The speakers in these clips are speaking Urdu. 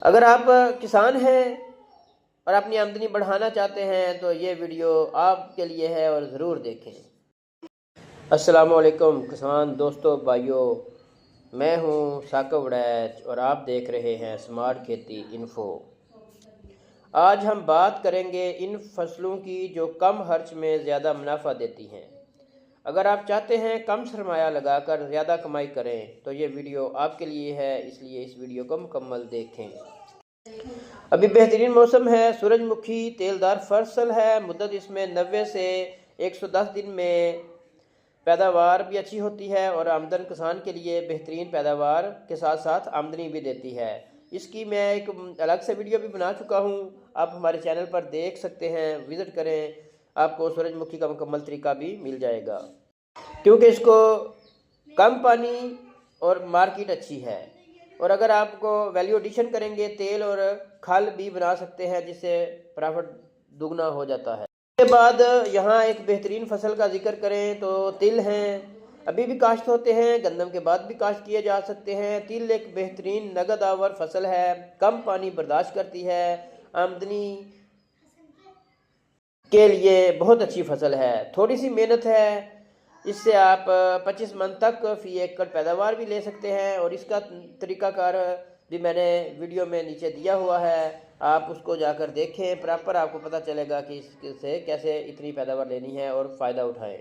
اگر آپ کسان ہیں اور اپنی آمدنی بڑھانا چاہتے ہیں تو یہ ویڈیو آپ کے لیے ہے اور ضرور دیکھیں۔ السلام علیکم کسان دوستو بھائیو، میں ہوں ثاقب وڑیچ اور آپ دیکھ رہے ہیں سمارٹ کھیتی انفو۔ آج ہم بات کریں گے ان فصلوں کی جو کم خرچ میں زیادہ منافع دیتی ہیں۔ اگر آپ چاہتے ہیں کم سرمایہ لگا کر زیادہ کمائی کریں تو یہ ویڈیو آپ کے لیے ہے، اس لیے اس ویڈیو کو مکمل دیکھیں۔ ابھی بہترین موسم ہے، سورج مکھی تیل دار فصل ہے، مدت اس میں 90 سے 110 دن میں پیداوار بھی اچھی ہوتی ہے اور آمدن کسان کے لیے بہترین پیداوار کے ساتھ ساتھ آمدنی بھی دیتی ہے۔ اس کی میں ایک الگ سے ویڈیو بھی بنا چکا ہوں، آپ ہمارے چینل پر دیکھ سکتے ہیں، وزٹ کریں، آپ کو سورج مکھی کا مکمل طریقہ بھی مل جائے گا، کیونکہ اس کو کم پانی اور مارکیٹ اچھی ہے۔ اور اگر آپ کو ویلیو ایڈیشن کریں گے تیل اور کھل بھی بنا سکتے ہیں، جس سے پرافٹ دگنا ہو جاتا ہے۔ اس کے بعد یہاں ایک بہترین فصل کا ذکر کریں تو تل ہیں، ابھی بھی کاشت ہوتے ہیں، گندم کے بعد بھی کاشت کیے جا سکتے ہیں۔ تل ایک بہترین نگد آور فصل ہے، کم پانی برداشت کرتی ہے، آمدنی کے لیے بہت اچھی فصل ہے، تھوڑی سی محنت ہے، اس سے آپ 25 من تک فی ایکڑ پیداوار بھی لے سکتے ہیں۔ اور اس کا طریقہ کار بھی میں نے ویڈیو میں نیچے دیا ہوا ہے، آپ اس کو جا کر دیکھیں، پراپر آپ کو پتہ چلے گا کہ اس سے کیسے اتنی پیداوار لینی ہے اور فائدہ اٹھائیں۔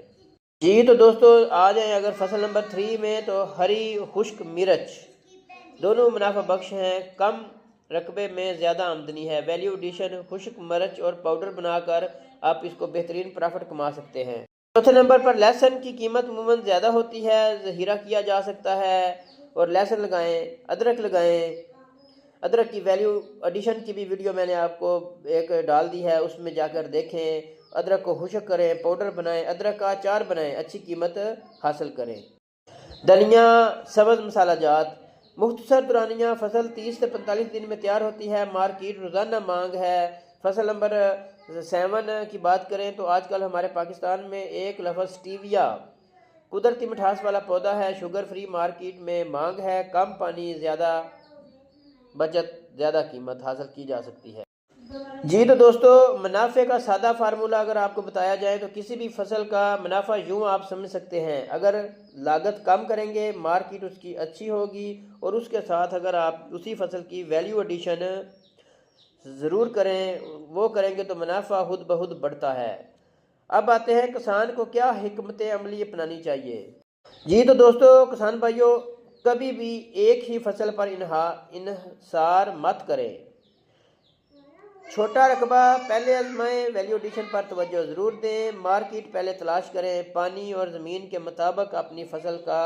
جی تو دوستو آ جائیں اگر فصل نمبر 3 میں، تو ہری خشک مرچ دونوں منافع بخش ہیں، کم رقبے میں زیادہ آمدنی ہے۔ ویلیو ایڈیشن خشک مرچ اور پاؤڈر بنا کر آپ اس کو بہترین پرافٹ کما سکتے ہیں۔ چوتھے نمبر پر لہسن کی قیمت عموماً زیادہ ہوتی ہے، ذخیرہ کیا جا سکتا ہے اور لہسن لگائیں، ادرک لگائیں۔ ادرک کی ویلیو ایڈیشن کی بھی ویڈیو میں نے آپ کو ایک ڈال دی ہے، اس میں جا کر دیکھیں۔ ادرک کو خشک کریں، پاؤڈر بنائیں، ادرک کا اچار بنائیں، اچھی قیمت حاصل کریں۔ دھنیا سبز مسالہ جات مختصر دورانیہ فصل 30 سے 45 دن میں تیار ہوتی ہے، مارکیٹ روزانہ مانگ ہے۔ فصل نمبر 7 کی بات کریں تو آج کل ہمارے پاکستان میں ایک لفظ سٹیویا قدرتی مٹھاس والا پودا ہے، شوگر فری، مارکیٹ میں مانگ ہے، کم پانی زیادہ بچت زیادہ قیمت حاصل کی جا سکتی ہے۔ جی تو دوستو منافع کا سادہ فارمولہ اگر آپ کو بتایا جائے تو کسی بھی فصل کا منافع یوں آپ سمجھ سکتے ہیں، اگر لاگت کم کریں گے مارکیٹ اس کی اچھی ہوگی، اور اس کے ساتھ اگر آپ اسی فصل کی ویلیو ایڈیشن ضرور کریں، وہ کریں گے تو منافع خود بخود بڑھتا ہے۔ اب آتے ہیں کسان کو کیا حکمت عملی اپنانی چاہیے۔ جی تو دوستو کسان بھائیو، کبھی بھی ایک ہی فصل پر انحصار مت کریں، چھوٹا رقبہ پہلے آزمائیں، ویلیو ایڈیشن پر توجہ ضرور دیں، مارکیٹ پہلے تلاش کریں، پانی اور زمین کے مطابق اپنی فصل کا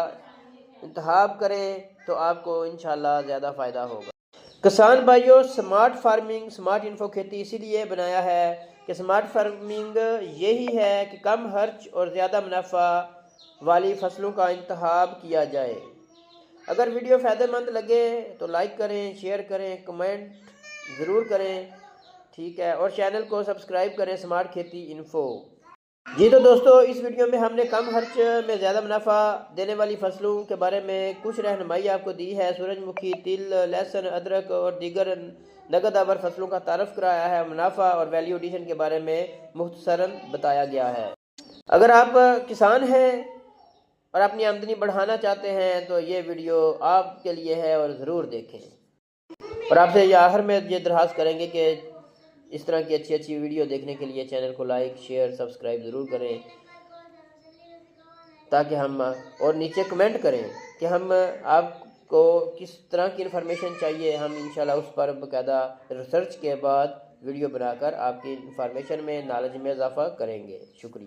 انتخاب کریں تو آپ کو انشاءاللہ زیادہ فائدہ ہوگا۔ کسان بھائیو، سمارٹ فارمنگ سمارٹ انفو کھیتی اسی لیے بنایا ہے کہ سمارٹ فارمنگ یہی ہے کہ کم خرچ اور زیادہ منافع والی فصلوں کا انتخاب کیا جائے۔ اگر ویڈیو فائدہ مند لگے تو لائک کریں، شیئر کریں، کمنٹ ضرور کریں، ٹھیک ہے، اور چینل کو سبسکرائب کریں سمارٹ کھیتی انفو۔ جی تو دوستو اس ویڈیو میں ہم نے کم خرچ میں زیادہ منافع دینے والی فصلوں کے بارے میں کچھ رہنمائی آپ کو دی ہے، سورج مکھی، تل، لہسن، ادرک اور دیگر نگد آور فصلوں کا تعارف کرایا ہے، منافع اور ویلیو ایڈیشن کے بارے میں مختصراً بتایا گیا ہے۔ اگر آپ کسان ہیں اور اپنی آمدنی بڑھانا چاہتے ہیں تو یہ ویڈیو آپ کے لیے ہے اور ضرور دیکھیں۔ اور آپ سے آخر میں یہ درخواست کریں گے کہ اس طرح کی اچھی اچھی ویڈیو دیکھنے کے لیے چینل کو لائک، شیئر، سبسکرائب ضرور کریں، تاکہ ہم اور نیچے کمنٹ کریں کہ ہم آپ کو کس طرح کی انفارمیشن چاہیے، ہم انشاءاللہ اس پر باقاعدہ ریسرچ کے بعد ویڈیو بنا کر آپ کی انفارمیشن میں، نالج میں اضافہ کریں گے۔ شکریہ۔